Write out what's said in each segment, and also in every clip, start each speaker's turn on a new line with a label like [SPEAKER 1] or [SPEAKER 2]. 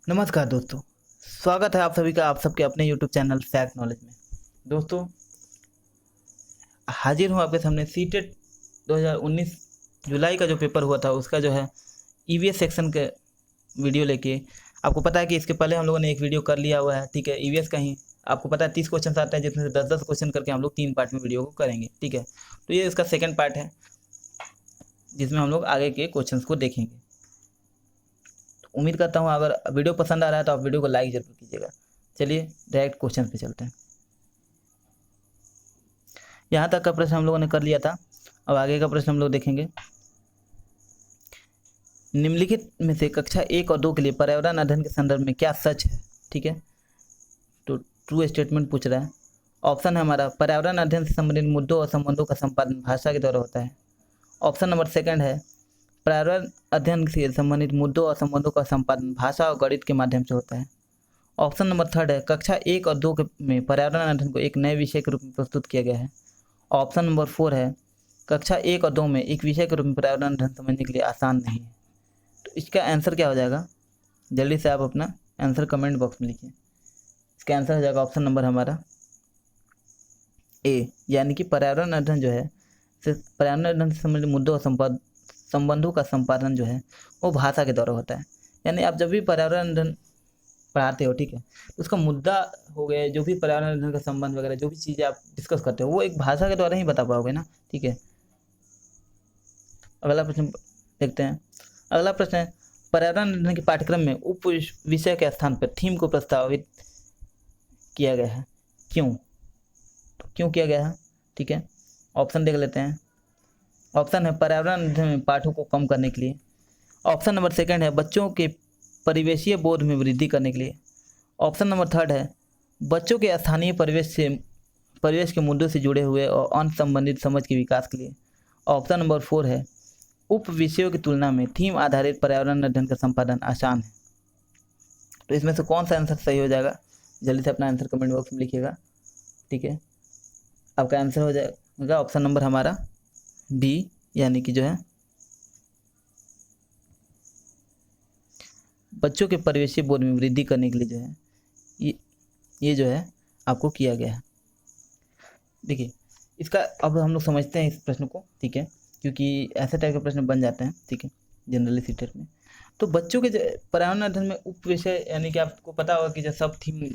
[SPEAKER 1] नमस्कार दोस्तों, स्वागत है आप सभी का आप सबके अपने यूट्यूब चैनल फैक्ट नॉलेज में। दोस्तों, हाजिर हूँ आपके सामने सीटेट 2019 जुलाई का जो पेपर हुआ था उसका जो है ईवीएस सेक्शन के वीडियो लेके। आपको पता है कि इसके पहले हम लोगों ने एक वीडियो कर लिया हुआ है, ठीक है। ईवीएस का ही आपको पता है 30 क्वेश्चन आते हैं, जिसमें से 10-10 क्वेश्चन करके हम लोग 3 पार्ट में वीडियो को करेंगे, ठीक है। तो ये इसका सेकेंड पार्ट है जिसमें हम लोग आगे के क्वेश्चन को देखेंगे। उम्मीद करता हूँ अगर वीडियो पसंद आ रहा है तो आप वीडियो को लाइक जरूर कीजिएगा। चलिए डायरेक्ट क्वेश्चन पे चलते हैं। यहाँ तक का प्रश्न हम लोगों ने कर लिया था, अब आगे का प्रश्न हम लोग देखेंगे। निम्नलिखित में से कक्षा 1 और 2 के लिए पर्यावरण अध्ययन के संदर्भ में क्या सच है, ठीक है। तो ट्रू स्टेटमेंट पूछ रहा है। ऑप्शन है हमारा, पर्यावरण अध्ययन से संबंधित मुद्दों और संबंधों का संपादन भाषा के द्वारा होता है। ऑप्शन नंबर सेकंड है, पर्यावरण अध्ययन से संबंधित मुद्दों और संबंधों का संपादन भाषा और गणित के माध्यम से होता है। ऑप्शन नंबर थर्ड है, कक्षा 1 और 2 में पर्यावरण अध्ययन को एक नए विषय के रूप में प्रस्तुत किया गया है। ऑप्शन नंबर 4 है, कक्षा 1 और 2 में एक विषय के रूप में पर्यावरण अध्ययन समझने के लिए आसान नहीं है। तो इसका आंसर क्या हो जाएगा, जल्दी से आप अपना आंसर कमेंट बॉक्स में लिखिए। इसका आंसर हो जाएगा ऑप्शन नंबर हमारा ए, यानी कि पर्यावरण अध्ययन जो है पर्यावरण अध्ययन से संबंधित मुद्दों और संबंधों का संपादन जो है वो भाषा के द्वारा होता है। यानी आप जब भी पर्यावरण अध्ययन पढ़ाते हो, ठीक है, तो उसका मुद्दा हो गया, जो भी पर्यावरण अध्ययन का संबंध वगैरह जो भी चीज़ें आप डिस्कस करते हो वो एक भाषा के द्वारा ही बता पाओगे ना, ठीक है। अगला प्रश्न देखते हैं। अगला प्रश्न है, पर्यावरण अध्ययन के पाठ्यक्रम में उप विषय के स्थान पर थीम को प्रस्तावित किया गया है, क्यों? तो क्यों किया गया है, ठीक है। ऑप्शन देख लेते हैं। ऑप्शन है, पर्यावरण अध्ययन में पाठों को कम करने के लिए। ऑप्शन नंबर सेकंड है, बच्चों के परिवेशीय बोध में वृद्धि करने के लिए। ऑप्शन नंबर थर्ड है, बच्चों के स्थानीय परिवेश के मुद्दों से जुड़े हुए और अन्य संबंधित समझ के विकास के लिए। ऑप्शन नंबर 4 है, उप विषयों की तुलना में थीम आधारित पर्यावरण अध्ययन का संपादन आसान है। तो इसमें से कौन सा आंसर सही हो जाएगा, जल्दी से अपना आंसर कमेंट बॉक्स में लिखिएगा, ठीक है। आपका आंसर हो जाएगा ऑप्शन नंबर हमारा बी, यानी कि जो है बच्चों के परिवेशीय बोध में वृद्धि करने के लिए जो है ये जो है आपको किया गया है। देखिए इसका अब हम लोग समझते हैं इस प्रश्न को, ठीक है, क्योंकि ऐसे टाइप के प्रश्न बन जाते हैं, ठीक है, जनरली सीटेट में। तो बच्चों के पर्यावरण अध्ययन में उप विषय, यानी कि आपको पता होगा कि जब सब थीम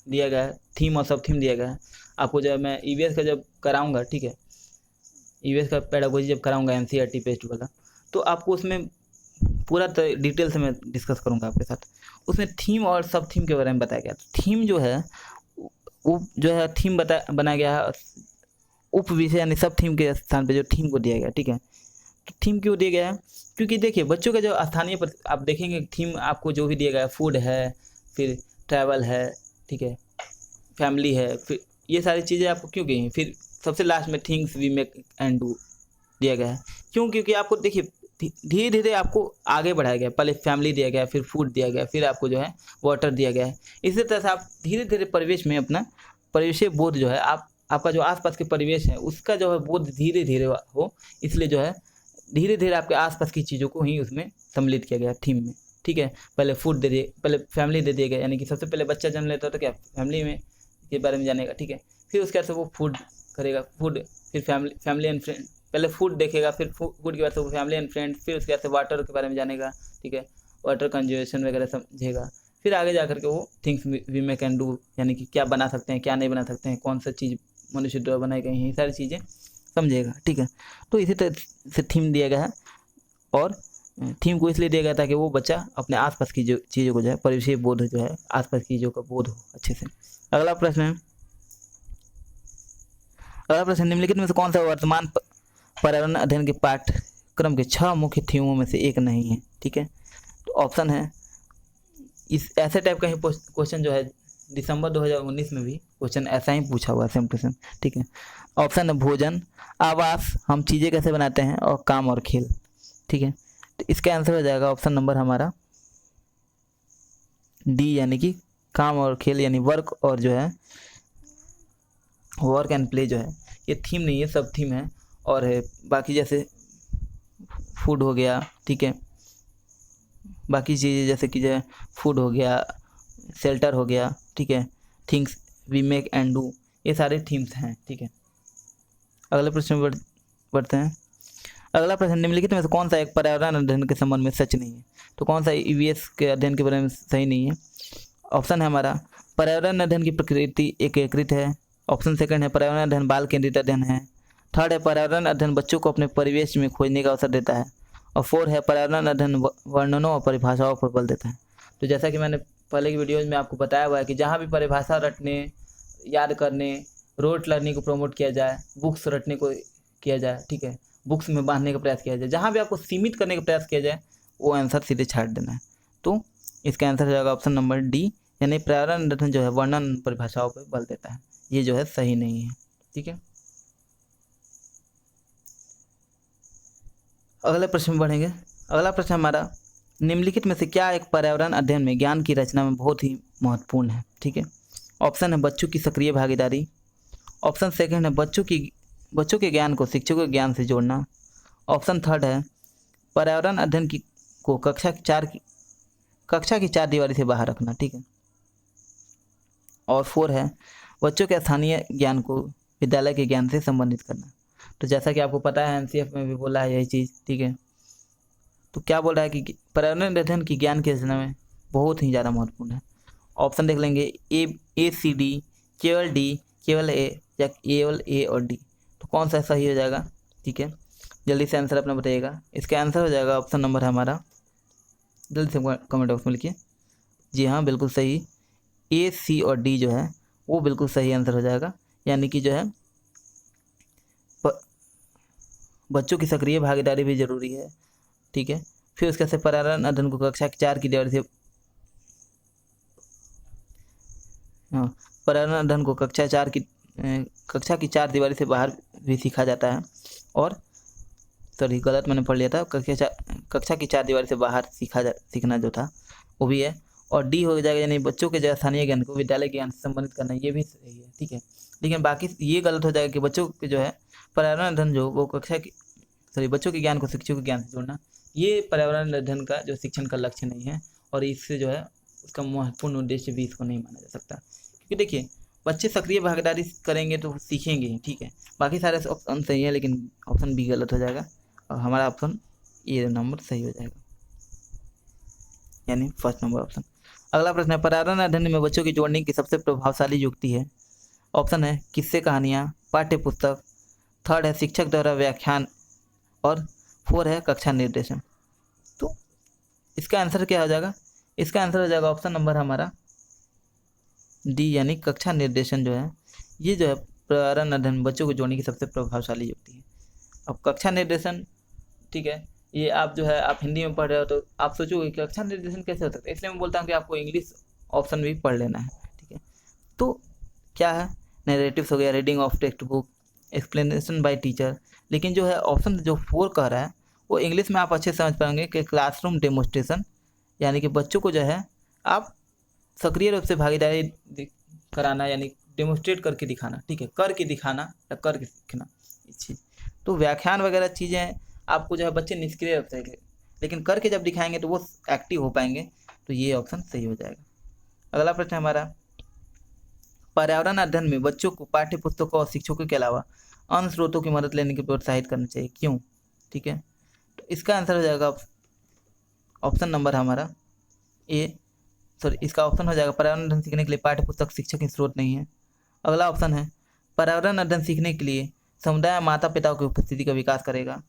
[SPEAKER 1] दिया गया है, थीम और सब थीम दिया गया है आपको। जब मैं ईवीएस का जब कराऊंगा, ठीक है, ईवीएस का पेडागोजी जब कराऊंगा एनसीईआरटी पेस्ट वाला, तो आपको उसमें पूरा डिटेल से मैं डिस्कस करूंगा आपके साथ। उसमें थीम और सब थीम के बारे में बताया गया। थीम जो है वो जो है थीम बनाया गया है उप विषय यानी सब थीम के स्थान पे जो थीम को दिया गया, ठीक है। तो थीम क्यों दिया गया है, क्योंकि देखिए बच्चों का जो स्थानीय आप देखेंगे थीम आपको जो भी दिया गया है, फूड है, फिर ट्रैवल है, ठीक है, फैमिली है, फिर ये सारी चीज़ें आपको क्यों गई हैं। फिर सबसे लास्ट में things we make and do दिया गया है, क्यों? क्योंकि आपको देखिए धीरे धीरे आपको आगे बढ़ाया गया। पहले फैमिली दिया गया, फिर फूड दिया गया, फिर आपको जो है वाटर दिया गया है। इसी तरह से आप धीरे धीरे परिवेश में अपना परिवेशीय बोध जो है आपका जो आसपास के परिवेश है उसका जो है बोध धीरे धीरे हो, इसलिए जो है धीरे धीरे आपके आसपास की चीज़ों को ही उसमें सम्मिलित किया गया थीम में, ठीक है। पहले फूड दे दिए, पहले फैमिली दे दिया गया, यानी कि सबसे पहले बच्चा जन्म लेता है तो क्या फैमिली में के बारे में जानेगा, ठीक है। फिर उसके बाद से वो फूड करेगा, फूड, फिर फैमिली एंड फ्रेंड, पहले फूड देखेगा, फिर फूड के बाद से वो फैमिली एंड फ्रेंड, फिर उसके बाद से वाटर के बारे में जानेगा, ठीक है, वाटर कंजर्वेशन वगैरह समझेगा। फिर आगे जा करके वो things we may can do, यानी कि क्या बना सकते हैं, क्या नहीं बना सकते हैं, कौन सा चीज़ मनुष्य द्वारा बनाई गई है, ये सारी चीज़ें समझेगा, ठीक है। तो इसी तरह से थीम दिया गया है, और थीम को इसलिए दिया गया था कि वो बच्चा अपने आसपास की जो चीज़ों को जो है परिवेशीय बोध जो है आसपास की चीज़ों का बोध हो अच्छे से। अगला प्रश्न है, अगला प्रश्न, निम्नलिखित में से कौन सा वर्तमान पर्यावरण अध्ययन के पाठ्यक्रम के 6 मुख्य थीमों में से एक नहीं है, ठीक है। तो ऑप्शन है, इस ऐसे टाइप का ही क्वेश्चन जो है दिसंबर 2019 में भी क्वेश्चन ऐसा ही पूछा हुआ है, सेम टू सेम, ठीक है। ऑप्शन है, भोजन, आवास, हम चीज़ें कैसे बनाते हैं, और काम और खेल, ठीक है। तो इसका आंसर हो जाएगा ऑप्शन नंबर हमारा डी, यानी कि काम और खेल, यानी वर्क और जो है वर्क एंड प्ले जो है ये थीम नहीं है, सब थीम है। और है बाकी जैसे फूड हो गया, ठीक है, बाकी चीज़ें जैसे कि जो है फूड हो गया, शेल्टर हो गया, ठीक है, things we make and do, ये सारे थीम्स हैं, ठीक है। अगले प्रश्न में बढ़ते हैं। अगला प्रश्न, निम्नलिखित में से कौन सा एक पर्यावरण अध्ययन के संबंध में सच नहीं है? तो कौन सा ईवीएस के अध्ययन के बारे में सही नहीं है? ऑप्शन है हमारा, पर्यावरण अध्ययन की प्रकृति एकीकृत है। ऑप्शन सेकंड है, पर्यावरण अध्ययन बाल केंद्रित अध्ययन है। थर्ड है, पर्यावरण अध्ययन बच्चों को अपने परिवेश में खोजने का अवसर देता है। और फोर्थ है, पर्यावरण अध्ययन वर्णनों और परिभाषाओं पर बल देता है। तो जैसा कि मैंने पहले की वीडियोज में आपको बताया हुआ है कि जहाँ भी परिभाषा रटने, याद करने, रोट लर्निंग को प्रमोट किया जाए, बुक्स रटने को किया जाए, ठीक है, बुक्स में बांधने का प्रयास किया जाए, जहाँ भी आपको सीमित करने का प्रयास किया जाए वो आंसर सीधे छाट देना है। तो इसका आंसर हो जाएगा ऑप्शन नंबर डी, यानी पर्यावरण अध्ययन जो है वर्णन परिभाषाओं पर बल देता है, ये जो है सही नहीं है, ठीक है। अगले प्रश्न में बढ़ेंगे। अगला प्रश्न हमारा, निम्नलिखित में से क्या एक पर्यावरण अध्ययन में ज्ञान की रचना में बहुत ही महत्वपूर्ण है? ठीक है। ऑप्शन है बच्चों की सक्रिय भागीदारी। ऑप्शन सेकंड है बच्चों के ज्ञान को शिक्षकों के ज्ञान से जोड़ना। ऑप्शन थर्ड है पर्यावरण अध्ययन को कक्षा की चार दीवारी से बाहर रखना, ठीक है। और फोर है बच्चों के स्थानीय ज्ञान को विद्यालय के ज्ञान से संबंधित करना। तो जैसा कि आपको पता है एनसीएफ में भी बोला है यही चीज़, ठीक है। तो क्या बोल रहा है कि पर्यावरण अध्ययन की ज्ञान की रचना में बहुत ही ज़्यादा महत्वपूर्ण है। ऑप्शन देख लेंगे, ए सी डी, केवल डी, केवल ए, या केवल ए और डी। तो कौन सा सही हो जाएगा? ठीक है, जल्दी से आंसर अपना बताइएगा। इसका आंसर हो जाएगा ऑप्शन नंबर हमारा, जल्दी से कमेंट बॉक्स में लिखिए। जी हाँ, बिल्कुल सही, ए सी और डी जो है वो बिल्कुल सही आंसर हो जाएगा। यानी कि जो है बच्चों की सक्रिय भागीदारी भी जरूरी है, ठीक है। फिर उसके से पर्यावरण अध्ययन को कक्षा की चार की दीवार से पर्यावरण अध्ययन को कक्षा की चार दीवारी से बाहर भी सीखा जाता है। और सॉरी, गलत मैंने पढ़ लिया था, कक्षा की चार दीवारी से बाहर सीखना जो था वो भी है। और डी हो जाएगा, यानी बच्चों के स्थानीय ज्ञान को विद्यालय ज्ञान से संबंधित करना, ये भी सही है, ठीक है। लेकिन बाकी ये गलत हो जाएगा कि बच्चों के जो है पर्यावरण अध्ययन जो वो बच्चों के ज्ञान को शिक्षकों के ज्ञान से जोड़ना, ये पर्यावरण अध्ययन का जो शिक्षण का लक्ष्य नहीं है। और इससे जो है उसका महत्वपूर्ण उद्देश्य भी इसको नहीं माना जा सकता। क्योंकि देखिए, बच्चे सक्रिय भागीदारी करेंगे तो सीखेंगे ही, ठीक है। बाकी सारे ऑप्शन सही है, लेकिन ऑप्शन बी गलत हो जाएगा और हमारा ऑप्शन ए नंबर सही हो जाएगा, यानी फर्स्ट नंबर ऑप्शन। अगला प्रश्न है, पर्यावरण अध्ययन में बच्चों की जोड़ने की सबसे प्रभावशाली युक्ति है। ऑप्शन है किस्से कहानियाँ, पाठ्य पुस्तक। थर्ड है शिक्षक द्वारा व्याख्यान। और फोर है कक्षा निर्देशन। तो इसका आंसर क्या हो जाएगा? इसका आंसर हो जाएगा ऑप्शन नंबर हमारा डी, यानी कक्षा निर्देशन जो है ये जो है पर्यावरण अध्ययन बच्चों को जोड़ने की सबसे प्रभावशाली युक्ति है। अब कक्षा निर्देशन, ठीक है, ये आप जो है आप हिंदी में पढ़ रहे हो तो आप सोचोगे कि कक्षा निर्देशन कैसे हो सकता है, इसलिए मैं बोलता हूँ कि आपको इंग्लिश ऑप्शन भी पढ़ लेना है, ठीक है। तो क्या है, नैरेटिव्स हो गया, reading of text book, explanation by teacher. लेकिन जो है ऑप्शन जो 4 कह रहा है वो इंग्लिश में आप अच्छे से समझ पाएंगे कि क्लासरूम डेमोस्ट्रेशन, यानी कि बच्चों को जो है आप सक्रिय रूप से भागीदारी कराना, यानी डेमोस्ट्रेट करके दिखाना, ठीक है, करके दिखाना या करके सीखना इस चीज़। तो व्याख्यान वगैरह चीज़ें आपको जो है बच्चे निष्क्रिय रख सकेंगे, लेकिन करके जब दिखाएंगे तो वो एक्टिव हो पाएंगे। तो ये ऑप्शन सही हो जाएगा। अगला प्रश्न हमारा, पर्यावरण अध्ययन में बच्चों को पाठ्य पुस्तकों और शिक्षकों के अलावा अन्य स्रोतों की मदद लेने की प्रोत्साहित करना चाहिए, क्यों? ठीक है, तो इसका आंसर हो जाएगा ऑप्शन नंबर हमारा ए, सॉरी, इसका ऑप्शन हो जाएगा पर्यावरण अध्ययन सीखने के लिए पाठ्य पुस्तक शिक्षक की स्रोत नहीं है। अगला ऑप्शन है पर्यावरण अध्ययन सीखने के लिए समुदाय माता पिता की उपस्थिति का विकास करेगा।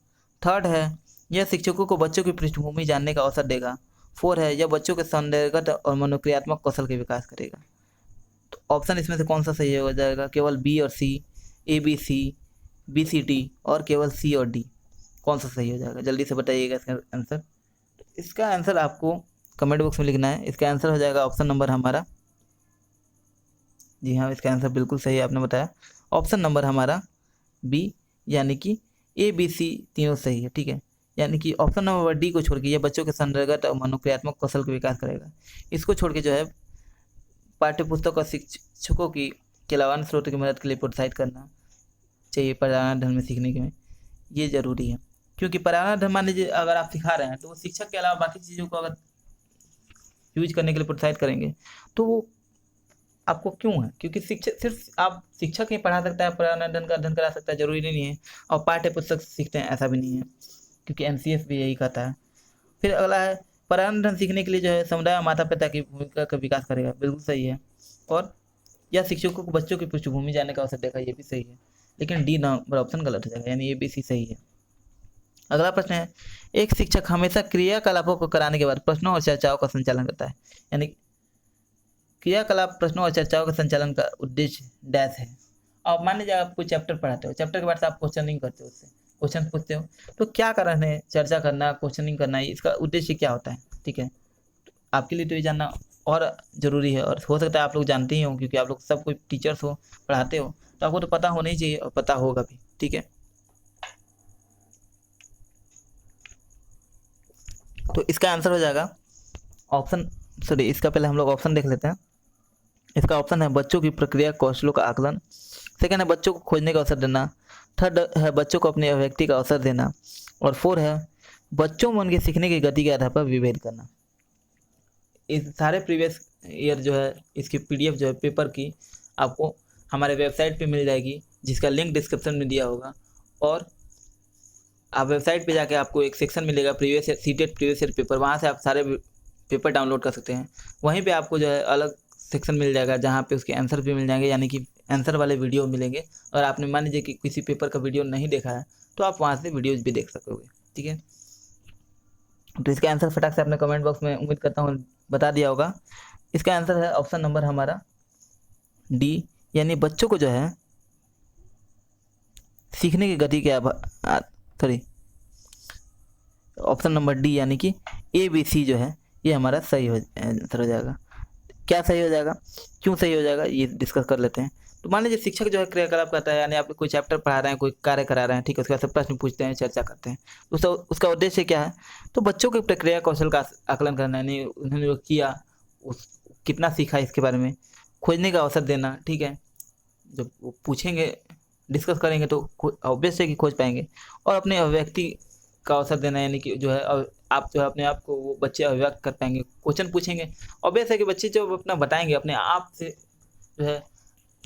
[SPEAKER 1] थर्ड है यह शिक्षकों को बच्चों की पृष्ठभूमि जानने का अवसर देगा। फोर है यह बच्चों के सौंदर्यगत और मनोक्रियात्मक कौशल के विकास करेगा। तो ऑप्शन इसमें से कौन सा सही हो जाएगा? केवल बी और C, A B C, B C D, और केवल सी और डी, कौन सा सही हो जाएगा? जल्दी से बताइएगा इसका आंसर। इसका आंसर आपको कमेंट बॉक्स में लिखना है। इसका आंसर हो जाएगा ऑप्शन नंबर हमारा, जी हाँ, इसका आंसर बिल्कुल सही आपने बताया, ऑप्शन नंबर हमारा बी, यानी कि ए बी सी तीनों सही है, ठीक है। यानी कि ऑप्शन नंबर डी को छोड़ के ये बच्चों के सौंदर्यगत और मनोक्रियात्मक कौशल का विकास करेगा। इसको छोड़ के जो है पाठ्य पुस्तक और शिक्षकों की के अलावा अन्य स्रोतों की मदद के लिए प्रोत्साहित करना चाहिए पर्यावरण अध्ययन में सीखने के में, ये जरूरी है। क्योंकि पर्यावरण अध्ययन मान लीजिए अगर आप सिखा रहे हैं तो वो शिक्षक के अलावा बाकी चीज़ों को अगर यूज करने के लिए प्रोत्साहित करेंगे, तो वो आपको क्यों है? क्योंकि शिक्षक सिर्फ आप शिक्षक ही पढ़ा सकता है, पुनर्धन का अध्ययन करा सकता है, जरूरी नहीं है। और पाठ्य पुस्तक सीखते हैं, ऐसा भी नहीं है, क्योंकि एनसीएफ भी यही कहता है। फिर अगला है, पुनर्धन सीखने के लिए जो है समुदाय और माता पिता की भूमिका का विकास करेगा, बिल्कुल सही है। और या शिक्षकों को बच्चों की पृष्ठभूमि जानने का अवसर देगा, ये भी सही है। लेकिन डी नंबर ऑप्शन गलत हो जाएगा, यानी ये भी सी सही है। अगला प्रश्न है, एक शिक्षक हमेशा क्रियाकलापों को कराने के बाद प्रश्नों और चर्चाओं का संचालन करता है, यानी क्रियाकलाप प्रश्नों और चर्चाओं के संचालन का उद्देश्य डैश है। अब मान लीजिए आप कोई चैप्टर पढ़ाते हो, चैप्टर के बाद से आप क्वेश्चनिंग करते हो, उससे क्वेश्चन पूछते हो, तो क्या कारण है चर्चा करना, क्वेश्चनिंग करना, इसका उद्देश्य क्या होता है? ठीक है, आपके लिए तो ये जानना और ज़रूरी है, और हो सकता है आप लोग जानते ही हो, क्योंकि आप लोग सब कोई टीचर्स हो, पढ़ाते हो, तो आपको तो पता होना ही चाहिए और पता होगा भी। ठीक है, तो इसका आंसर हो जाएगा ऑप्शन, सॉरी इसका पहले हम लोग ऑप्शन देख लेते हैं। इसका ऑप्शन है बच्चों की प्रक्रिया कौशलों का आकलन। सेकंड है बच्चों को खोजने का अवसर देना। थर्ड है बच्चों को अपनी अभिव्यक्ति का अवसर देना। और फोर्थ है बच्चों में उनके सीखने की गति के आधार पर विभेद करना। इस सारे प्रीवियस ईयर जो है इसकी पीडीएफ जो है पेपर की आपको हमारे वेबसाइट पे मिल जाएगी, जिसका लिंक डिस्क्रिप्शन में दिया होगा। और आप वेबसाइट पे जाके आपको एक सेक्शन मिलेगा previous year CTET previous year paper, वहाँ से आप सारे पेपर डाउनलोड कर सकते हैं। वहीं पे आपको जो है अलग सेक्शन मिल जाएगा जहाँ पे उसके आंसर भी मिल जाएंगे, यानी कि आंसर वाले वीडियो मिलेंगे। और आपने मान लीजिए कि किसी पेपर का वीडियो नहीं देखा है तो आप वहाँ से वीडियोज भी देख सकोगे। ठीक है, तो इसका आंसर फटाक से आपने कमेंट बॉक्स में उम्मीद करता हूँ बता दिया होगा। इसका आंसर है ऑप्शन नंबर हमारा डी, यानी बच्चों को जो है सीखने की गति के सॉरी ऑप्शन नंबर डी यानी कि ए बी सी जो है ये हमारा सही आंसर हो जाएगा। क्या सही हो जाएगा, क्यों सही हो जाएगा, ये डिस्कस कर लेते हैं। तो मान लीजिए शिक्षक जो है क्रियाकलाप करता है, यानी आप कोई चैप्टर पढ़ा रहे हैं, कोई कार्य करा रहे हैं, ठीक है, उसके बाद सब प्रश्न पूछते हैं, चर्चा करते हैं। उसका उद्देश्य क्या है? तो बच्चों के प्रक्रिया कौशल का आकलन करना, यानी उन्होंने जो किया उस कितना सीखा इसके बारे में, खोजने का अवसर देना। ठीक है, जब वो पूछेंगे डिस्कस करेंगे तो ऑब्वियस है कि खोज पाएंगे। और अपने अभिव्यक्ति का अवसर देना, यानी कि जो है आप जो है अपने आप को वो बच्चे अभिव्यक्त कर पाएंगे, क्वेश्चन पूछेंगे, ऑब्वियस है कि बच्चे जो अपना बताएंगे अपने आप से जो है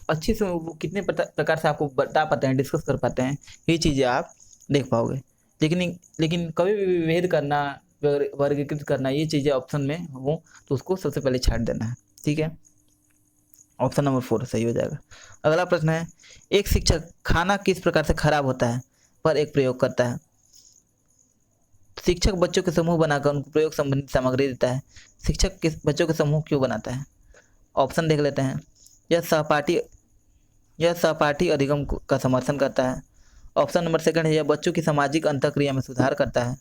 [SPEAKER 1] अच्छे से, वो कितने प्रकार से आपको बता पाते हैं, डिस्कस कर पाते हैं, ये चीज़ें आप देख पाओगे। लेकिन कभी भी विभेद करना, वर्गीकृत करना, ये चीज़ें ऑप्शन में हो तो उसको सबसे पहले छाट देना है। ठीक है, ऑप्शन नंबर 4 सही हो जाएगा। अगला प्रश्न है, एक शिक्षक खाना किस प्रकार से खराब होता है पर एक प्रयोग करता है। शिक्षक बच्चों के समूह बनाकर उनको प्रयोग संबंधित सामग्री देता है। शिक्षक किस बच्चों के समूह क्यों बनाता है? ऑप्शन देख लेते हैं। यह सहपाठी अधिगम का समर्थन करता है। ऑप्शन नंबर सेकंड है यह बच्चों की सामाजिक अंतःक्रिया में सुधार करता है।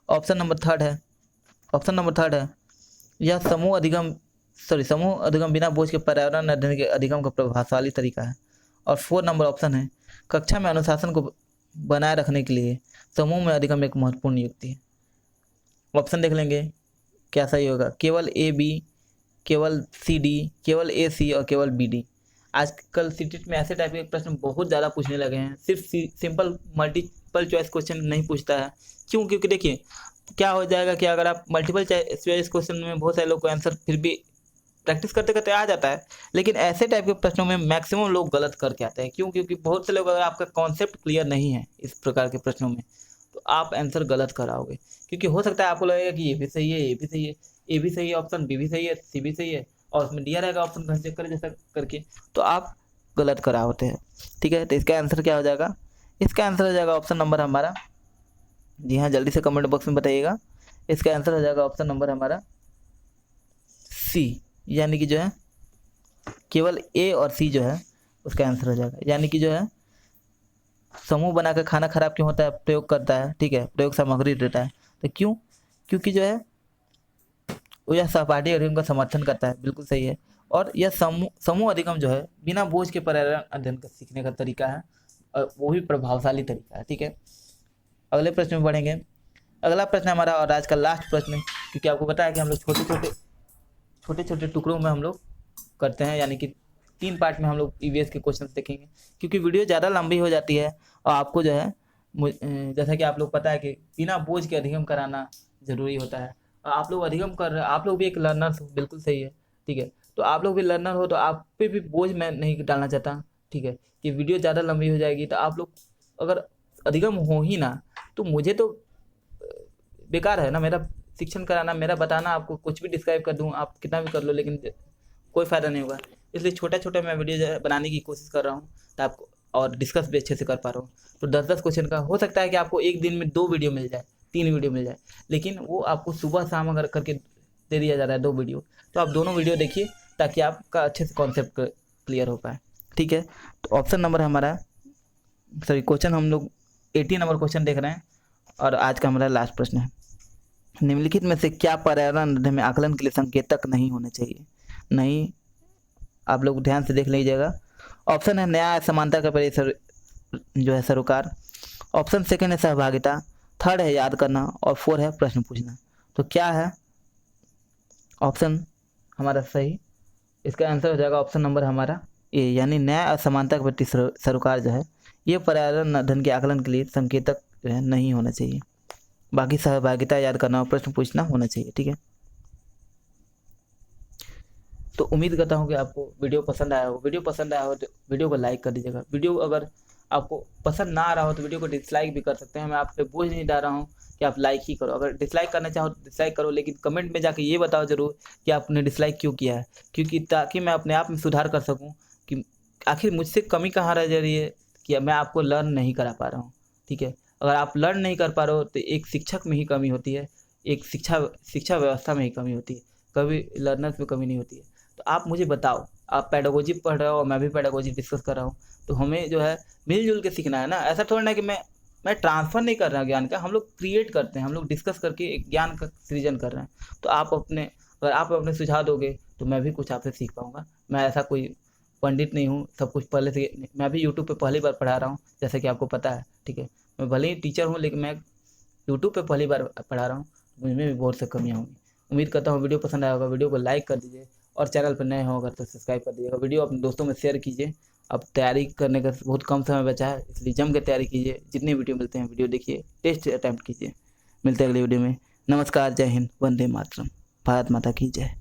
[SPEAKER 1] ऑप्शन नंबर थर्ड है यह समूह अधिगम बिना बोझ के पर्यावरण अध्ययन के अधिगम का प्रभावशाली तरीका है। और 4 नंबर ऑप्शन है कक्षा में अनुशासन को बनाए रखने के लिए समूह में अधिगम एक महत्वपूर्ण युक्ति है। ऑप्शन देख लेंगे क्या सही होगा। केवल ए बी, केवल सी डी, केवल ए सी और केवल बी डी। आजकल सीटेट में ऐसे टाइप के प्रश्न बहुत ज़्यादा पूछने लगे हैं, सिर्फ सिंपल मल्टीपल चॉइस क्वेश्चन नहीं पूछता है। क्यों? क्योंकि देखिए क्या हो जाएगा कि अगर आप मल्टीपल चॉइस क्वेश्चन में बहुत सारे लोग को आंसर फिर भी प्रैक्टिस करते करते आ जाता है, लेकिन ऐसे टाइप के प्रश्नों में मैक्सिमम लोग गलत करके आते हैं। क्यों? क्योंकि बहुत से लोग, अगर आपका कॉन्सेप्ट क्लियर नहीं है इस प्रकार के प्रश्नों में, तो आप आंसर गलत कराओगे। क्योंकि हो सकता है आपको लगेगा कि ये भी सही है, ये भी सही है, ए भी सही है, ऑप्शन बी भी सही है, सी भी सही है, और उसमें दिया रहेगा ऑप्शन का चेक करें जैसा करके, तो आप गलत करा होते हैं। ठीक है, तो इसका आंसर क्या हो जाएगा? इसका आंसर हो जाएगा ऑप्शन नंबर हमारा, जी हाँ जल्दी से कमेंट बॉक्स में बताइएगा। इसका आंसर हो जाएगा ऑप्शन नंबर हमारा सी, यानी कि जो है केवल ए और सी जो है उसका आंसर हो जाएगा। यानी कि जो है समूह बनाकर खाना खराब क्यों होता है? प्रयोग करता है, ठीक है, प्रयोग सामग्री देता है। तो क्यों? क्योंकि जो है वो यह सहपाठी अधिगम का समर्थन करता है, बिल्कुल सही है। और यह समूह अधिगम जो है बिना बोझ के पर्यावरण अध्ययन का सीखने का तरीका है, और वो भी प्रभावशाली तरीका है। ठीक है, अगले प्रश्न में बढ़ेंगे। अगला प्रश्न हमारा और आज का लास्ट प्रश्न, क्योंकि आपको पता है कि हम लोग छोटे छोटे टुकड़ों में हम लोग करते हैं, यानी कि 3 पार्ट में हम लोग ईवीएस के क्वेश्चन देखेंगे, क्योंकि वीडियो ज़्यादा लंबी हो जाती है और आपको जो है जैसा कि आप लोग पता है कि बिना बोझ के अधिगम कराना ज़रूरी होता है। आप लोग अधिगम कर रहे हैं, आप लोग भी एक लर्नर हो, बिल्कुल सही है, ठीक है। तो आप लोग भी लर्नर हो तो आप पे भी बोझ मैं नहीं डालना चाहता, ठीक है, कि वीडियो ज़्यादा लंबी हो जाएगी तो आप लोग अगर अधिगम हो ही ना तो मुझे तो बेकार है ना मेरा शिक्षण कराना, मेरा बताना, आपको कुछ भी डिस्क्राइब कर दूँ, आप कितना भी कर लो, लेकिन कोई फ़ायदा नहीं होगा। इसलिए छोटा छोटा मैं वीडियो जो है बनाने की कोशिश कर रहा हूँ, तो आपको और डिस्कस भी अच्छे से कर पा रहा हूँ। तो 10-10 क्वेश्चन का हो सकता है कि आपको एक दिन में 2 वीडियो मिल जाए, 3 वीडियो मिल जाए, लेकिन वो आपको सुबह शाम अगर करके दे दिया जा रहा है 2 वीडियो, तो आप दोनों वीडियो देखिए ताकि आपका अच्छे से कॉन्सेप्ट क्लियर हो पाए, ठीक है। तो ऑप्शन नंबर हमारा, सॉरी, क्वेश्चन हम लोग 80 नंबर क्वेश्चन देख रहे हैं और आज का हमारा लास्ट प्रश्न है। निम्नलिखित में से क्या पर्यावरण अध्ययन में आकलन के लिए संकेतक नहीं होने चाहिए? नहीं, आप लोग ध्यान से देख लीजिएगा। ऑप्शन है न्याय समानता का परिसर जो है सरोकार, ऑप्शन सेकंड है सहभागिता, थर्ड है याद करना और 4 है प्रश्न पूछना। तो क्या है ऑप्शन हमारा सही? इसका आंसर हो जाएगा ऑप्शन नंबर हमारा ए, यानी न्याय और समानता के प्रति सरोकार जो है ये पर्यावरण अध्ययन के आकलन के लिए संकेतक जो है नहीं होना चाहिए। बाकी सहभागिता, याद करना और प्रश्न पूछना होना चाहिए, ठीक है। तो उम्मीद करता हूँ कि आपको वीडियो पसंद आया हो। वीडियो पसंद आया हो तो वीडियो को लाइक कर दीजिएगा। वीडियो अगर आपको पसंद ना आ रहा हो तो वीडियो को डिसलाइक भी कर सकते हैं। मैं आप पे बोझ नहीं डाल रहा हूँ कि आप लाइक ही करो। अगर डिसलाइक करना चाहो तो डिसलाइक करो, लेकिन कमेंट में जाके ये बताओ ज़रूर कि आपने डिसलाइक क्यों किया है, क्योंकि ताकि मैं अपने आप में सुधार कर सकूँ कि आखिर मुझसे कमी कहाँ रह जा रही है कि मैं आपको लर्न नहीं करा पा रहा हूँ, ठीक है। अगर आप लर्न नहीं कर पा रहे हो तो एक शिक्षक में ही कमी होती है, एक शिक्षा व्यवस्था में ही कमी होती है, कभी लर्नर्स में कमी नहीं होती है। तो आप मुझे बताओ, आप पेडागोजी पढ़ रहे हो और मैं भी पेडागोजी डिस्कस कर रहा हूँ, तो हमें जो है मिलजुल के सीखना है ना। ऐसा थोड़ा ना कि मैं ट्रांसफ़र नहीं कर रहा ज्ञान का, हम लोग क्रिएट करते हैं, हम लोग डिस्कस करके एक ज्ञान का सृजन कर रहे हैं। तो अगर आप अपने सुझाव दोगे तो मैं भी कुछ आपसे सीख पाऊँगा। मैं ऐसा कोई पंडित नहीं हूँ, सब कुछ पहले से मैं भी यूट्यूब पे पहली बार पढ़ा रहा हूँ, जैसे कि आपको पता है, ठीक है। मैं भले ही टीचर हूँ लेकिन मैं यूट्यूब पे पहली बार पढ़ा रहा हूँ, मुझमें भी बहुत सी कमियाँ होंगी। उम्मीद करता हूँ वीडियो पसंद आया होगा। वीडियो को लाइक कर दीजिए और चैनल पर नए हो अगर तो सब्सक्राइब कर दीजिएगा। वीडियो अपने दोस्तों में शेयर कीजिए। अब तैयारी करने का बहुत कम समय बचा है, इसलिए जम के तैयारी कीजिए। जितने वीडियो मिलते हैं वीडियो देखिए, टेस्ट अटैम्प्ट कीजिए। मिलते हैं अगले वीडियो में। नमस्कार, जय हिंद, वंदे मातरम, भारत माता की जय।